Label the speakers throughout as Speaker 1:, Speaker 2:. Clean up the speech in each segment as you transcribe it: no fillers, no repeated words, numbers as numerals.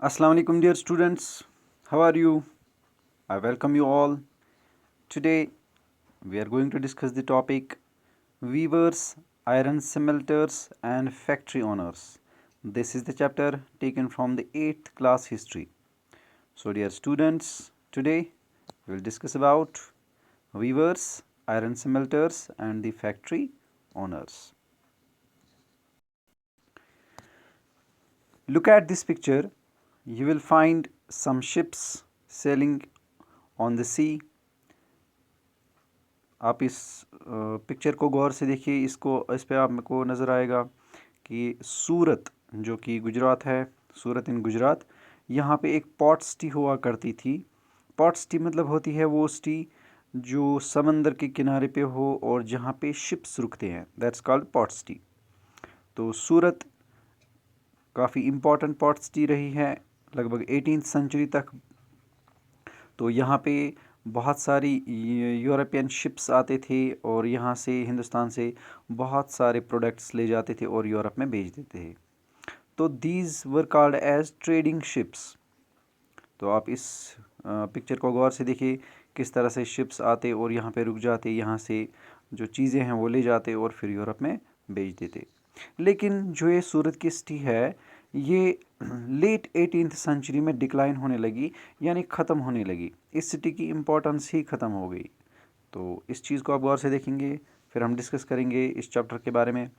Speaker 1: Assalamu alaikum, dear students. How are you? I welcome you all. Today we are going to discuss the topic weavers, iron smelters, and factory owners. This is the chapter taken from the 8th class history. So, dear students, today we will discuss about weavers, iron smelters, and the factory owners. Look at this picture. You will find some ships sailing on the sea. आप इस picture को गौर से देखिए, इस पे आपको नज़र आएगा कि सूरत, जो कि गुजरात है, सूरत इन गुजरात, यहाँ पे एक पॉट सिटी हुआ करती थी। पॉट सिटी मतलब होती है वो सिटी जो समंदर के किनारे पे हो और जहाँ पे शिप्स रुकते हैं, दैट्स कॉल्ड पॉट सिटी। तो सूरत काफ़ी इम्पॉर्टेंट पॉट सिटी रही है लगभग 18th सेंचुरी तक। तो यहाँ पे बहुत सारी यूरोपियन शिप्स आते थे और यहाँ से, हिंदुस्तान से बहुत सारे प्रोडक्ट्स ले जाते थे और यूरोप में बेच देते थे। तो these were called as trading ships. तो आप इस पिक्चर को गौर से देखिए, किस तरह से शिप्स आते और यहाँ पे रुक जाते, यहाँ से जो चीज़ें हैं वो ले जाते और फिर यूरोप में बेच देते। लेकिन जो ये सूरत की सिटी है, ये लेट 18th सेंचुरी में डिक्लाइन होने लगी, यानी ख़त्म होने लगी। इस सिटी की इम्पोर्टेंस ही ख़त्म हो गई। तो इस चीज़ को आप गौर से देखेंगे, फिर हम डिस्कस करेंगे इस चैप्टर के बारे में।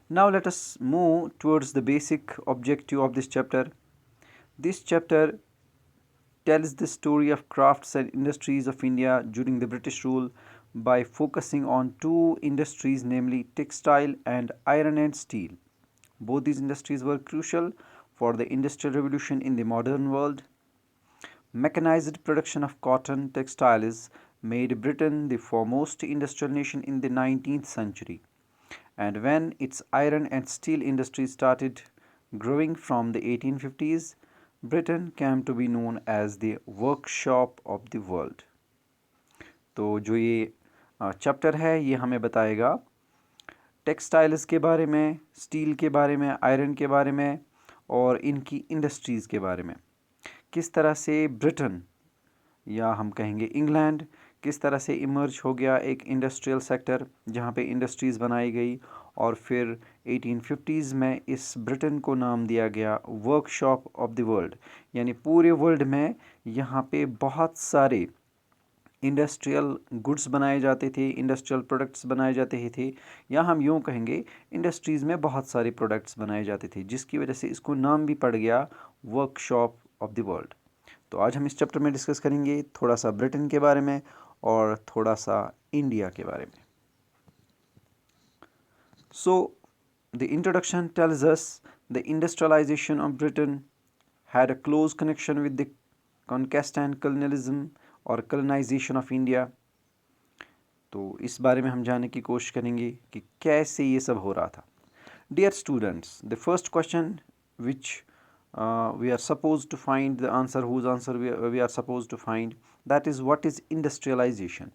Speaker 1: Now let us move towards the basic objective of this chapter. This chapter tells the story of crafts and industries of India during the British rule by focusing on two industries, namely textile and iron and steel. Both these industries were crucial for the industrial revolution in the modern world. Mechanized production of cotton textiles made Britain the foremost industrial nation in the 19th century. And when its iron and steel industries started growing from the 1850s, Britain came to be known as the workshop of the world. तो जो ये chapter है, ये हमें बताएगा textiles के बारे में, स्टील के बारे में, आयरन के बारे में और इनकी इंडस्ट्रीज़ के बारे में। किस तरह से ब्रिटेन, या हम कहेंगे इंग्लैंड, किस तरह से इमर्ज हो गया एक इंडस्ट्रियल सेक्टर जहाँ पे इंडस्ट्रीज़ बनाई गई, और फिर 1850s में इस ब्रिटेन को नाम दिया गया वर्कशॉप ऑफ द वर्ल्ड, यानी पूरे वर्ल्ड में यहाँ पे बहुत सारे इंडस्ट्रियल गुड्स बनाए जाते थे, इंडस्ट्रियल प्रोडक्ट्स बनाए जाते थे, या हम यूँ कहेंगे इंडस्ट्रीज़ में बहुत सारे प्रोडक्ट्स बनाए जाते थे, जिसकी वजह से इसको नाम भी पड़ गया वर्कशॉप ऑफ द वर्ल्ड। तो आज हम इस चैप्टर में डिस्कस करेंगे थोड़ा सा ब्रिटेन के बारे में और थोड़ा सा इंडिया के बारे में। So the introduction tells us the industrialisation of Britain had a close connection with the conquest and colonialism और कॉलोनाइजेशन ऑफ इंडिया। तो इस बारे में हम जानने की कोशिश करेंगे कि कैसे ये सब हो रहा था। Dear students, the first question which we are supposed to find the answer, whose answer we are supposed to find, that is, what is industrialization?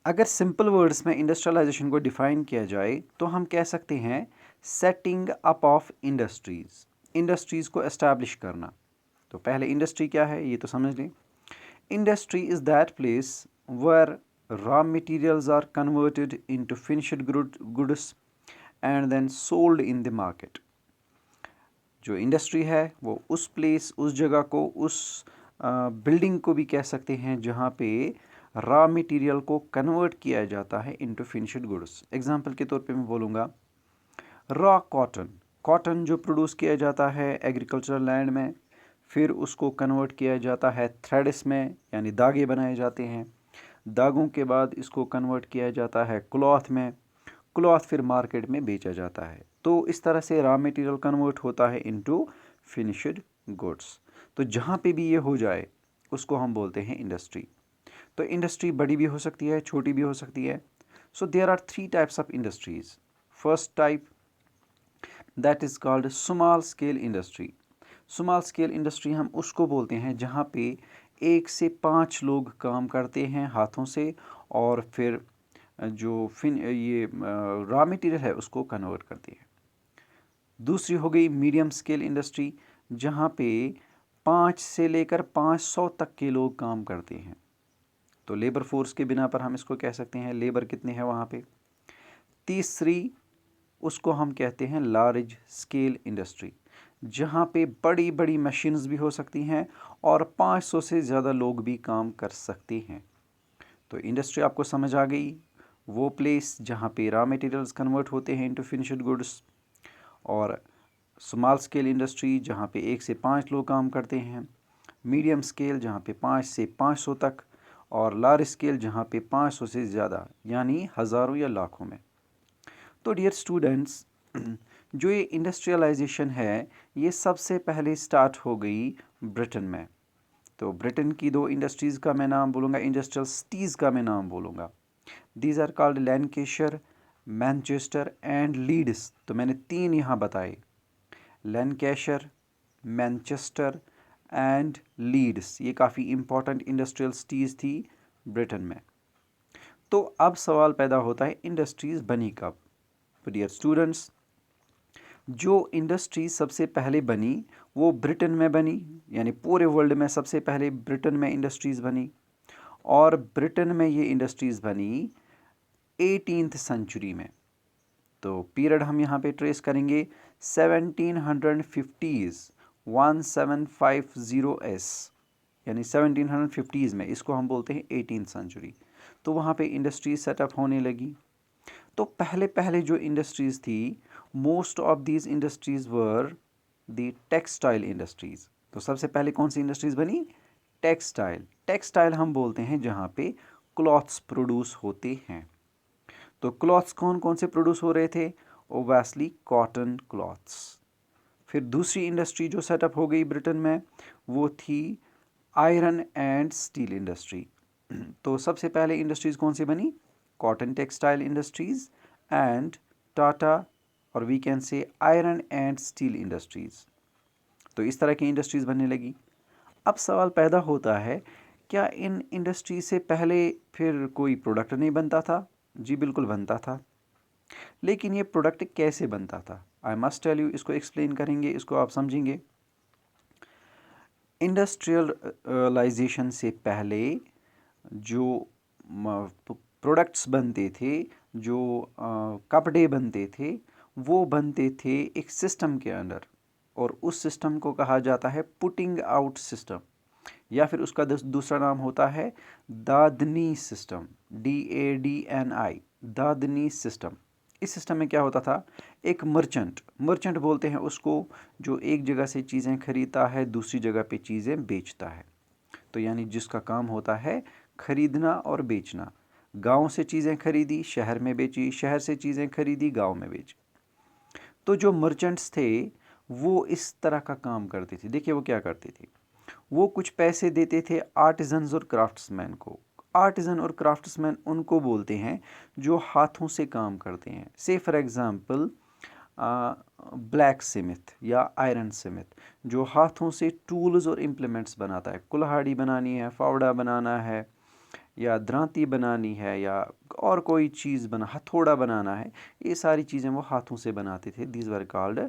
Speaker 1: अगर सिंपल वर्ड्स में इंडस्ट्रियलाइजेशन को डिफाइन किया जाए तो हम कह सकते हैं setting up of industries, industries को एस्टैब्लिश करना। तो पहले इंडस्ट्री क्या है ये तो समझ लें। Industry is that place where raw materials are converted into finished goods and then sold in the market. जो इंडस्ट्री है वो उस प्लेस, उस जगह को, उस बिल्डिंग को भी कह सकते हैं जहाँ पे रॉ मटेरियल को कन्वर्ट किया जाता है इनटू फिनिश्ड गुड्स। एग्जांपल के तौर पे मैं बोलूँगा रॉ कॉटन, कॉटन जो प्रोड्यूस किया जाता है एग्रीकल्चरल लैंड में, फिर उसको कन्वर्ट किया जाता है थ्रेड्स में, यानी धागे बनाए जाते हैं। धागों के बाद इसको कन्वर्ट किया जाता है क्लॉथ में, क्लॉथ फिर मार्केट में बेचा जाता है। तो इस तरह से रॉ मटेरियल कन्वर्ट होता है इनटू फिनिश्ड गुड्स। तो जहाँ पे भी ये हो जाए उसको हम बोलते हैं इंडस्ट्री। तो इंडस्ट्री बड़ी भी हो सकती है, छोटी भी हो सकती है। So there are 3 types of industries. First type that is called small scale industry. Small scale industry हम उसको बोलते हैं जहाँ पे 1 से 5 लोग काम करते हैं हाथों से, और फिर जो ये रॉ मटेरियल है उसको कन्वर्ट करती है। दूसरी हो गई मीडियम स्केल इंडस्ट्री, जहाँ पे 5 से लेकर 500 तक के लोग काम करते हैं। तो लेबर फोर्स के बिना पर हम इसको कह सकते हैं लेबर कितने हैं वहाँ पे। तीसरी उसको हम कहते हैं लार्ज स्केल इंडस्ट्री, जहाँ पे बड़ी बड़ी मशीन्स भी हो सकती हैं और 500 से ज़्यादा लोग भी काम कर सकते हैं। तो इंडस्ट्री आपको समझ आ गई, वो प्लेस जहाँ पे रॉ मटेरियल्स कन्वर्ट होते हैं इनटू फिनिश्ड गुड्स। और स्मॉल स्केल इंडस्ट्री जहाँ पे 1 से 5 लोग काम करते हैं। मीडियम स्केल जहाँ पे 5 से 500 तक। और लार्ज स्केल जहाँ पे 500 से ज़्यादा, यानी हज़ारों या लाखों में। तो डियर स्टूडेंट्स, जो ये इंडस्ट्रियलाइजेशन है ये सबसे पहले स्टार्ट हो गई ब्रिटेन में। तो ब्रिटेन की 2 इंडस्ट्रीज़ का मैं नाम बोलूँगा, इंडस्ट्रियल सिटीज़ का मैं नाम बोलूँगा। These are called Lancashire, Manchester and Leeds. तो मैंने 3 यहाँ बताए, लैंकेशायर, मैनचेस्टर एंड लीड्स। ये काफ़ी इंपॉर्टेंट इंडस्ट्रियल सिटीज़ थी ब्रिटेन में। तो अब सवाल पैदा होता है इंडस्ट्रीज़ बनी कब। तो डियर स्टूडेंट्स, जो इंडस्ट्री सबसे पहले बनी वो ब्रिटेन में बनी, यानी पूरे वर्ल्ड में सबसे पहले ब्रिटेन में इंडस्ट्रीज़ बनी। और ब्रिटेन में ये इंडस्ट्रीज़ बनी 18th सेंचुरी में। तो पीरियड हम यहाँ पे ट्रेस करेंगे 1750s, 1750s, यानी 1750s में। इसको हम बोलते हैं 18th सेंचुरी। तो वहाँ पे इंडस्ट्रीज सेटअप होने लगी। तो पहले पहले जो इंडस्ट्रीज़ थी, most of these industries were the textile industries. तो सबसे पहले कौन सी इंडस्ट्रीज़ बनी? टेक्सटाइल। टेक्सटाइल हम बोलते हैं जहाँ पे क्लॉथ्स प्रोड्यूस होते हैं। तो क्लॉथ्स कौन कौन से प्रोड्यूस हो रहे थे? ओबेसली कॉटन क्लॉथ्स। फिर दूसरी इंडस्ट्री जो सेटअप हो गई ब्रिटेन में वो थी आयरन एंड स्टील इंडस्ट्री। तो सबसे पहले इंडस्ट्रीज़ कौन सी बनी? Cotton textile industries and Tata, और we can say iron and steel industries. तो इस तरह की इंडस्ट्रीज़ बनने लगी। अब सवाल पैदा होता है, क्या इन इंडस्ट्री से पहले फिर कोई प्रोडक्ट नहीं बनता था? जी बिल्कुल बनता था। लेकिन ये प्रोडक्ट कैसे बनता था? आई मस्ट टेल यू, इसको एक्सप्लेन करेंगे, इसको आप समझेंगे। इंडस्ट्रियलाइजेशन से पहले जो प्रोडक्ट्स बनते थे, जो कपड़े बनते थे, वो बनते थे एक सिस्टम के अंदर, और उस सिस्टम को कहा जाता है पुटिंग आउट सिस्टम, या फिर उसका दूसरा नाम होता है दादनी सिस्टम, DADNI, दादनी सिस्टम। इस सिस्टम में क्या होता था? एक मर्चेंट बोलते हैं उसको, जो एक जगह से चीज़ें खरीदता है, दूसरी जगह पे चीज़ें बेचता है। तो यानी जिसका काम होता है खरीदना और बेचना। गांव से चीज़ें खरीदी, शहर में बेची, शहर से चीज़ें खरीदी, गांव में बेची। तो जो मर्चेंट्स थे वो इस तरह का काम करते थे। देखिए वो क्या करते थे, वो कुछ पैसे देते थे आर्टिजन्स और क्राफ्ट्समैन को। आर्टिजन और क्राफ्ट्समैन उनको बोलते हैं जो हाथों से काम करते हैं। से फॉर एग्ज़ाम्पल ब्लैक स्मिथ या आयरन स्मिथ, जो हाथों से टूल्स और इम्प्लीमेंट्स बनाता है। कुल्हाड़ी बनानी है, फावड़ा बनाना है, या द्रांती बनानी है, या और कोई चीज़ हथौड़ा बनाना है, ये सारी चीज़ें वो हाथों से बनाते थे। These were called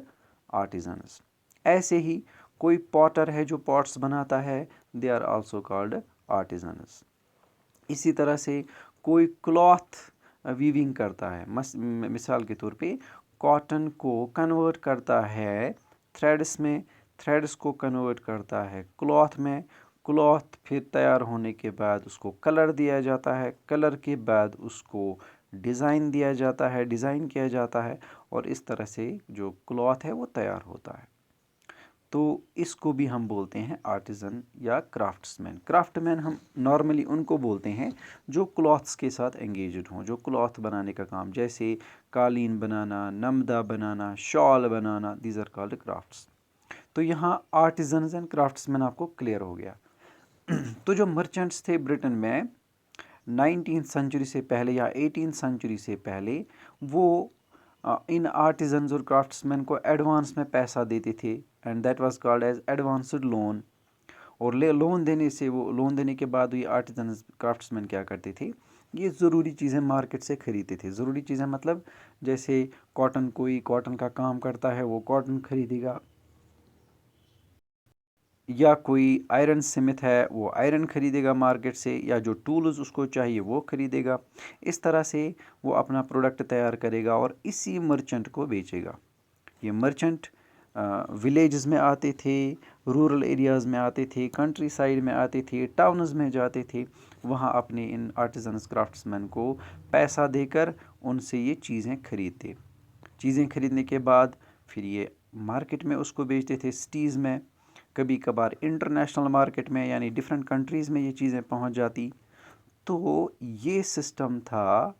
Speaker 1: artisans. ऐसे ही कोई पॉटर है जो पॉट्स बनाता है, they are also called artisans. इसी तरह से कोई क्लॉथ वीविंग करता है, मिसाल के तौर पे कॉटन को कन्वर्ट करता है थ्रेड्स में, थ्रेड्स को कन्वर्ट करता है क्लॉथ में, क्लॉथ फिर तैयार होने के बाद उसको कलर दिया जाता है, कलर के बाद उसको डिज़ाइन दिया जाता है, डिज़ाइन किया जाता है, और इस तरह से जो क्लॉथ है वो तैयार होता है। तो इसको भी हम बोलते हैं आर्टिज़न या क्राफ्ट्समैन। क्राफ्टमैन हम नॉर्मली उनको बोलते हैं जो क्लॉथ्स के साथ एंगेज्ड हों, जो क्लॉथ बनाने का काम, जैसे कालीन बनाना, नमदा बनाना, शॉल बनाना, दीज आर कॉल्ड क्राफ्ट्स। तो यहाँ आर्टिजन्स एंड क्राफ्ट्समैन आपको क्लियर हो गया। तो जो मर्चेंट्स थे ब्रिटेन में 19th सेंचुरी से पहले या 18th सेंचुरी से पहले, वो इन आर्टिजन्स और क्राफ्ट्समैन को एडवांस में पैसा देते थे, and that was called as advanced loan. और लोन देने से, वो लोन देने के बाद ये आर्टिजन्स क्राफ्ट्समैन क्या करते थे, ये ज़रूरी चीज़ें मार्केट से खरीदते थे। ज़रूरी चीज़ें मतलब जैसे कॉटन, कोई कॉटन का काम करता है वो कॉटन खरीदेगा, या कोई आयरन स्मिथ है वो आयरन खरीदेगा मार्केट से, या जो टूल्स उसको चाहिए वो खरीदेगा। इस तरह से वो अपना प्रोडक्ट तैयार करेगा और इसी मर्चेंट को बेचेगा। ये मर्चेंट विलेजेस में आते थे, रूरल एरियाज़ में आते थे, कंट्री साइड में आते थे, टाउन्स में जाते थे। वहाँ अपने इन आर्टिजन्स क्राफ्ट्समैन को पैसा देकर उनसे ये चीज़ें खरीदते। चीज़ें खरीदने के बाद फिर ये मार्केट में उसको बेचते थे, सिटीज़ में, कभी कभार इंटरनेशनल मार्केट में, यानी डिफरेंट कंट्रीज़ में ये चीज़ें पहुंच जाती। तो ये सिस्टम था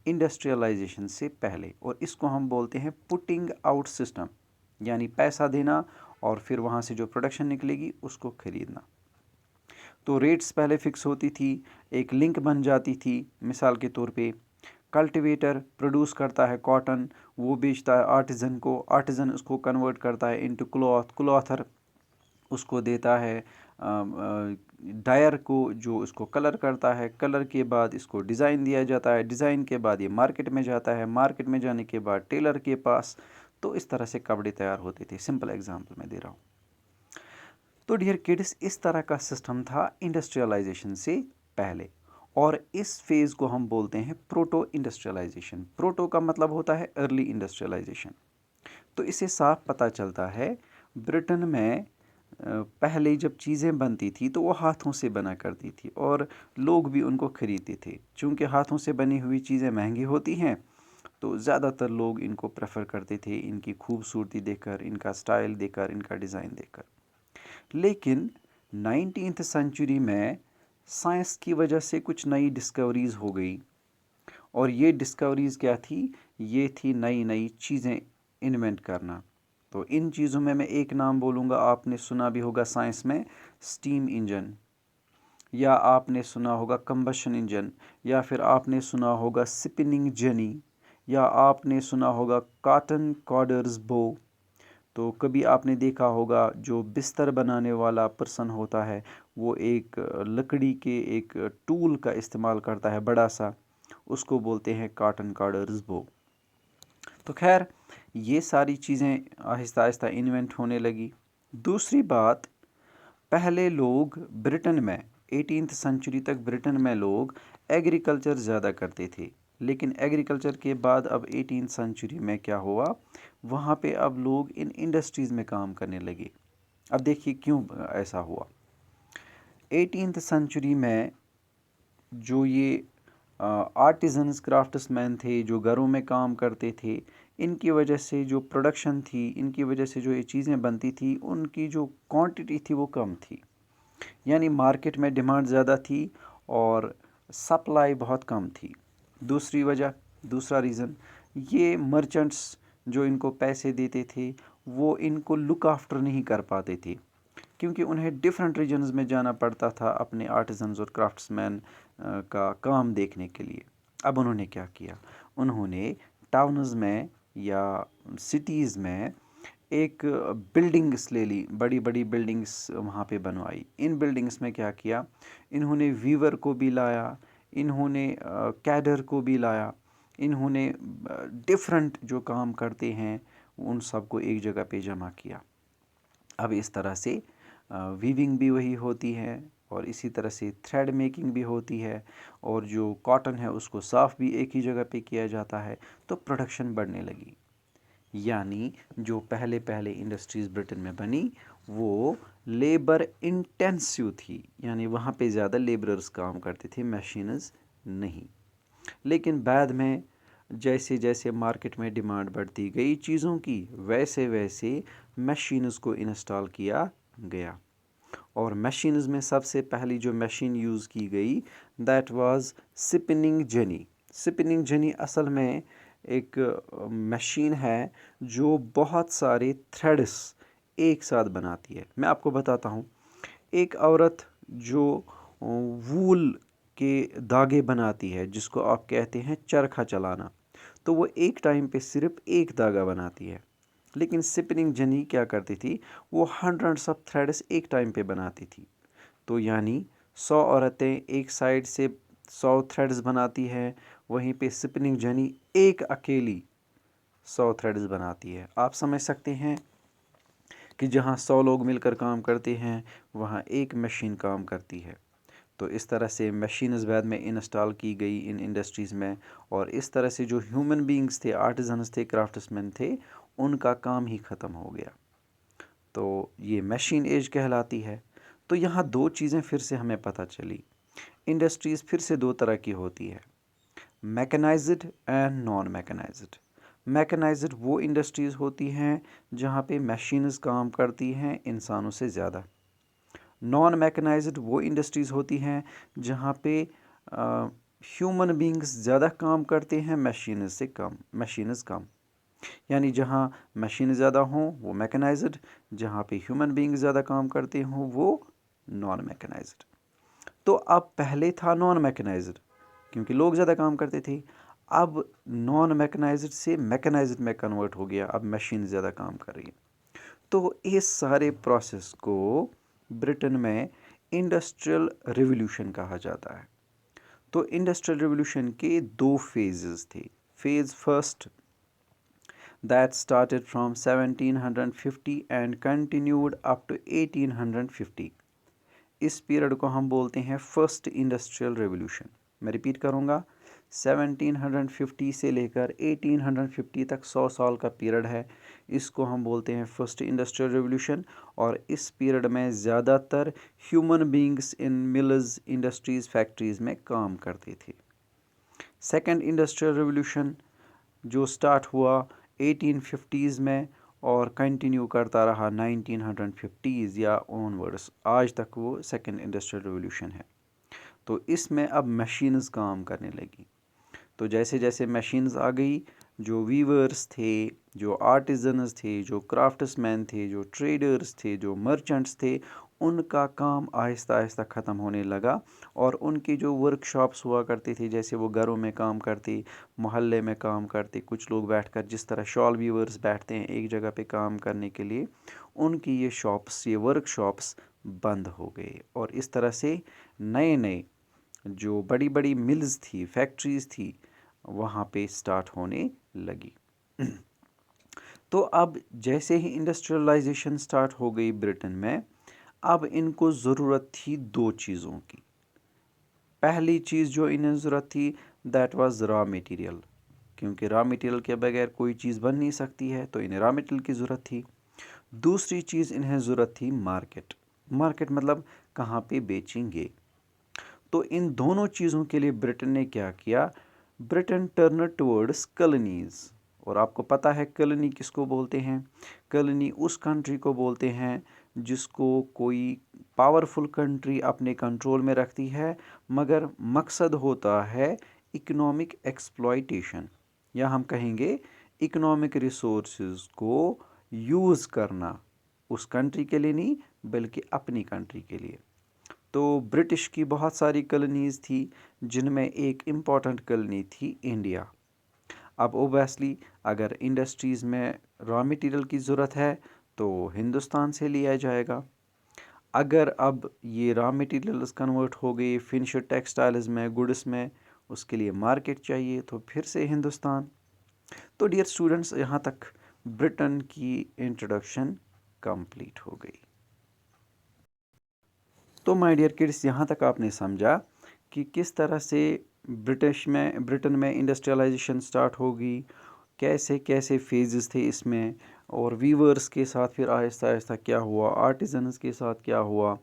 Speaker 1: इंडस्ट्रियलाइजेशन से पहले, और इसको हम बोलते हैं पुटिंग आउट सिस्टम, यानी पैसा देना और फिर वहाँ से जो प्रोडक्शन निकलेगी उसको खरीदना। तो रेट्स पहले फ़िक्स होती थी, एक लिंक बन जाती थी। मिसाल के तौर पे कल्टीवेटर प्रोड्यूस करता है कॉटन, वो बेचता है आर्टिज़न को, आर्टिज़न उसको कन्वर्ट करता है इनटू क्लॉथ, क्लॉथर उसको देता है डायर को, जो इसको कलर करता है, कलर के बाद इसको डिज़ाइन दिया जाता है, डिज़ाइन के बाद ये मार्केट में जाता है, मार्केट में जाने के बाद टेलर के पास। तो इस तरह से कपड़े तैयार होते थे। सिंपल एग्जांपल मैं दे रहा हूँ। तो डियर किड्स, इस तरह का सिस्टम था इंडस्ट्रियलाइजेशन से पहले, और इस फेज़ को हम बोलते हैं प्रोटो इंडस्ट्रियलाइजेशन। प्रोटो का मतलब होता है अर्ली इंडस्ट्रियलाइजेशन। तो इससे साफ पता चलता है ब्रिटेन में पहले जब चीज़ें बनती थी तो वो हाथों से बना करती थी और लोग भी उनको खरीदते थे। चूँकि हाथों से बनी हुई चीज़ें महंगी होती हैं तो ज़्यादातर लोग इनको प्रेफर करते थे, इनकी खूबसूरती देखकर, इनका स्टाइल देखकर, इनका डिज़ाइन देखकर। लेकिन 19th सेंचुरी में साइंस की वजह से कुछ नई डिस्कवरीज़ हो गई, और ये डिस्कवरीज़ क्या थी? ये थी नई नई चीज़ें इन्वेंट करना। तो इन चीज़ों में मैं एक नाम बोलूँगा, आपने सुना भी होगा साइंस में, स्टीम इंजन, या आपने सुना होगा कंबशन इंजन, या फिर आपने सुना होगा स्पिनिंग जेनी, या आपने सुना होगा कॉटन कॉडर्स बो। तो कभी आपने देखा होगा जो बिस्तर बनाने वाला पर्सन होता है वो एक लकड़ी के एक टूल का इस्तेमाल करता है बड़ा सा, उसको बोलते हैं कॉटन कॉडर्स बो। तो खैर, ये सारी चीज़ें आहिस्ता आहिस्ता इन्वेंट होने लगी। दूसरी बात, पहले लोग ब्रिटेन में 18th सेंचुरी तक ब्रिटेन में लोग एग्रीकल्चर ज़्यादा करते थे। लेकिन एग्रीकल्चर के बाद अब 18th सेंचुरी में क्या हुआ, वहाँ पे अब लोग इन इंडस्ट्रीज़ में काम करने लगे। अब देखिए क्यों ऐसा हुआ। 18th सेंचुरी में जो ये आर्टिजन्स क्राफ्ट्समैन थे जो घरों में काम करते थे, इनकी वजह से जो प्रोडक्शन थी, इनकी वजह से जो ये चीज़ें बनती थी, उनकी जो क्वांटिटी थी वो कम थी। यानी मार्केट में डिमांड ज़्यादा थी और सप्लाई बहुत कम थी। दूसरी वजह, दूसरा रीज़न, ये मर्चेंट्स जो इनको पैसे देते थे वो इनको लुक आफ्टर नहीं कर पाते थे, क्योंकि उन्हें डिफरेंट रीजन्स में जाना पड़ता था अपने आर्टिजन्स और क्राफ्ट्समैन का काम देखने के लिए। अब उन्होंने क्या किया, उन्होंने टाउन्स में या सिटीज़ में एक बिल्डिंग्स ले ली, बड़ी बड़ी बिल्डिंग्स वहाँ पे बनवाई। इन बिल्डिंग्स में क्या किया, इन्होंने वीवर को भी लाया, इन्होंने कैडर को भी लाया, इन्होंने डिफरेंट जो काम करते हैं उन सबको एक जगह पे जमा किया। अब इस तरह से वीविंग भी वही होती है और इसी तरह से थ्रेड मेकिंग भी होती है, और जो कॉटन है उसको साफ़ भी एक ही जगह पे किया जाता है। तो प्रोडक्शन बढ़ने लगी। यानी जो पहले पहले इंडस्ट्रीज़ ब्रिटेन में बनी वो लेबर इंटेंसिव थी, यानी वहाँ पे ज़्यादा लेबरर्स काम करते थे, मशीनस नहीं। लेकिन बाद में जैसे जैसे मार्केट में डिमांड बढ़ती गई चीज़ों की, वैसे वैसे मशीन्स को इंस्टॉल किया गया। और मशीन्स में सबसे पहली जो मशीन यूज़ की गई that was spinning jenny. Spinning jenny असल में एक मशीन है जो बहुत सारे थ्रेड्स एक साथ बनाती है। मैं आपको बताता हूँ, एक औरत जो वूल के धागे बनाती है जिसको आप कहते हैं चरखा चलाना, तो वो एक टाइम पे सिर्फ एक धागा बनाती है। लेकिन स्पिनिंग जनी क्या करती थी, वो हंड्रेड्स ऑफ थ्रेड्स एक टाइम पे बनाती थी। तो यानी 100 औरतें एक साइड से 100 थ्रेड्स बनाती है, वहीं पे स्पिनिंग जनी एक अकेली 100 थ्रेड्स बनाती है। आप समझ सकते हैं कि जहाँ 100 लोग मिलकर काम करते हैं वहाँ एक मशीन काम करती है। तो इस तरह से मशीन्स बाद में इंस्टॉल की गई इन इंडस्ट्रीज़ में, और इस तरह से जो ह्यूमन बींग्स थे, आर्टिजन्स थे, क्राफ्ट्समैन थे, उनका काम ही ख़त्म हो गया। तो ये मशीन एज कहलाती है। तो यहाँ दो चीज़ें फिर से हमें पता चली। इंडस्ट्रीज़ फिर से दो तरह की होती है, mechanised and non mechanised. Mechanised वो इंडस्ट्रीज़ होती हैं जहाँ पे मशीन्स काम करती हैं इंसानों से ज़्यादा। नॉन मैकेनाइज्ड वो इंडस्ट्रीज़ होती हैं जहाँ पे ह्यूमन बींग्स ज़्यादा काम करते हैं मशीन्स कम। यानी जहाँ मशीन ज़्यादा हों वो मैकेनाइज्ड, जहाँ पे ह्यूमन बींग ज़्यादा काम करते हों वो नॉन मैकेनाइज्ड। तो अब पहले था नॉन मैकेनाइज्ड क्योंकि लोग ज़्यादा काम करते थे। अब नॉन मैकेनाइज्ड से मैकेनाइज्ड में कन्वर्ट हो गया, अब मशीन ज़्यादा काम कर रही है। तो इस सारे प्रोसेस को ब्रिटेन में इंडस्ट्रियल रिवॉल्यूशन कहा जाता है। तो इंडस्ट्रियल रिवॉल्यूशन के दो फेजेस थे। Phase first that started from 1750 and continued up to 1850। इस पीरियड को हम बोलते हैं फर्स्ट इंडस्ट्रियल रेवोल्यूशन। मैं रिपीट करूँगा, 1750 से लेकर 1850 तक 100 साल का पीरियड है। इसको हम बोलते हैं फर्स्ट इंडस्ट्रियल रेवोल्यूशन, और इस पीरियड में ज़्यादातर human beings in mills, industries, factories में काम करते थे। सेकेंड इंडस्ट्रियल रेवोल्यूशन जो स्टार्ट हुआ 1850s में और कंटिन्यू करता रहा 1950s या ऑनवर्ड्स, आज तक वो सेकेंड इंडस्ट्रियल रेवोल्यूशन है। तो इसमें अब मशीन्स काम करने लगी। तो जैसे जैसे मशीन्स आ गई, जो वीवर्स थे, जो आर्टिजन्स थे, जो क्राफ्ट्समैन थे, जो ट्रेडर्स थे, जो मर्चेंट्स थे, उनका काम आहिस्ता आहिस्ता ख़त्म होने लगा। और उनकी जो वर्कशॉप्स हुआ करती थी, जैसे वो घरों में काम करती, मोहल्ले में काम करते, कुछ लोग बैठकर जिस तरह शॉल वीवर्स बैठते हैं एक जगह पे काम करने के लिए, उनकी ये शॉप्स, ये वर्कशॉप्स बंद हो गए। और इस तरह से नए नए जो बड़ी बड़ी मिल्स थी, फैक्ट्रीज़ थी, वहाँ पे स्टार्ट होने लगी। तो अब जैसे ही इंडस्ट्रियलाइजेशन स्टार्ट हो गई ब्रिटेन में, अब इनको ज़रूरत थी दो चीज़ों की। पहली चीज़ जो इन्हें ज़रूरत थी दैट वाज रॉ मटेरियल, क्योंकि रॉ मटेरियल के बगैर कोई चीज़ बन नहीं सकती है, तो इन्हें रॉ मटेरियल की ज़रूरत थी। दूसरी चीज़ इन्हें ज़रूरत थी मार्केट। मार्केट मतलब कहाँ पे बेचेंगे। तो इन दोनों चीज़ों के लिए ब्रिटेन ने क्या किया, ब्रिटेन टर्न टुवर्ड्स कॉलोनीज़। और आपको पता है कॉलोनी किसको बोलते हैं। कॉलोनी उस कंट्री को बोलते हैं जिसको कोई पावरफुल कंट्री अपने कंट्रोल में रखती है, मगर मकसद होता है इकोनॉमिक एक्सप्लॉयटेशन, या हम कहेंगे इकोनॉमिक रिसोर्सेज को यूज़ करना, उस कंट्री के लिए नहीं बल्कि अपनी कंट्री के लिए। तो ब्रिटिश की बहुत सारी कॉलोनीज़ थी, जिनमें एक इम्पॉर्टेंट कॉलोनी थी इंडिया। अब ओबियसली अगर इंडस्ट्रीज़ में रॉ मटेरियल की ज़रूरत है तो हिंदुस्तान से लिया जाएगा। अगर अब ये रॉ मटेरियल्स कन्वर्ट हो गए फिनिश्ड टेक्सटाइल्स में, गुड्स में, उसके लिए मार्केट चाहिए तो फिर से हिंदुस्तान। तो डियर स्टूडेंट्स, यहाँ तक ब्रिटेन की इंट्रोडक्शन कंप्लीट हो गई। तो माय डियर किड्स, यहाँ तक आपने समझा कि किस तरह से ब्रिटेन में इंडस्ट्रियलाइजेशन स्टार्ट होगी, कैसे कैसे फेजेस थे इसमें, और वीवर्स के साथ फिर आहिस्ता आहिस्ता क्या हुआ, आर्टिजन्स के साथ क्या हुआ।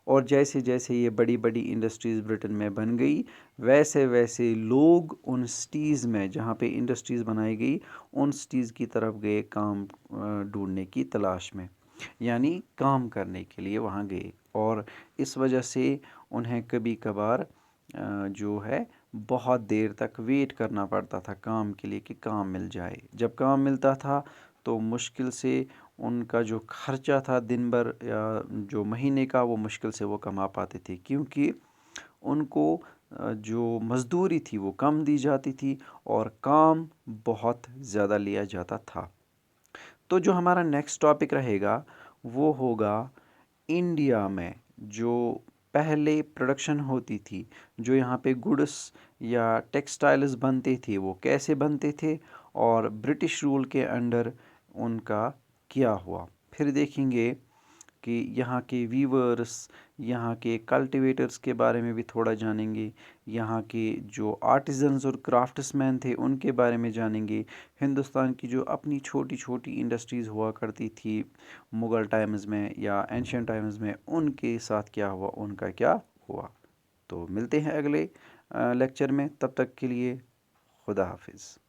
Speaker 1: और जैसे जैसे ये बड़ी बड़ी इंडस्ट्रीज़ ब्रिटेन में बन गई, वैसे वैसे लोग उन सिटीज़ में जहाँ पे इंडस्ट्रीज़ बनाई गई, उन सिटीज़ की तरफ गए काम ढूंढने की तलाश में, यानी काम करने के लिए वहाँ गए। और इस वजह से उन्हें कभी कभार जो है बहुत देर तक वेट करना पड़ता था काम के लिए कि काम मिल जाए। जब काम मिलता था तो मुश्किल से उनका जो खर्चा था दिन भर या जो महीने का, वो मुश्किल से वो कमा पाते थे, क्योंकि उनको जो मज़दूरी थी वो कम दी जाती थी और काम बहुत ज़्यादा लिया जाता था। तो जो हमारा नेक्स्ट टॉपिक रहेगा वो होगा इंडिया में जो पहले प्रोडक्शन होती थी, जो यहाँ पे गुड्स या टेक्सटाइल्स बनते थे, वो कैसे बनते थे और ब्रिटिश रूल के अंडर उनका क्या हुआ। फिर देखेंगे कि यहाँ के वीवर्स, यहाँ के कल्टीवेटर्स के बारे में भी थोड़ा जानेंगे, यहाँ के जो आर्टिजन्स और क्राफ्ट्समैन थे उनके बारे में जानेंगे, हिंदुस्तान की जो अपनी छोटी छोटी इंडस्ट्रीज़ हुआ करती थी मुग़ल टाइम्स में या एंशियंट टाइम्स में, उनके साथ क्या हुआ, उनका क्या हुआ। तो मिलते हैं अगले लेक्चर में, तब तक के लिए खुदा हाफिज़।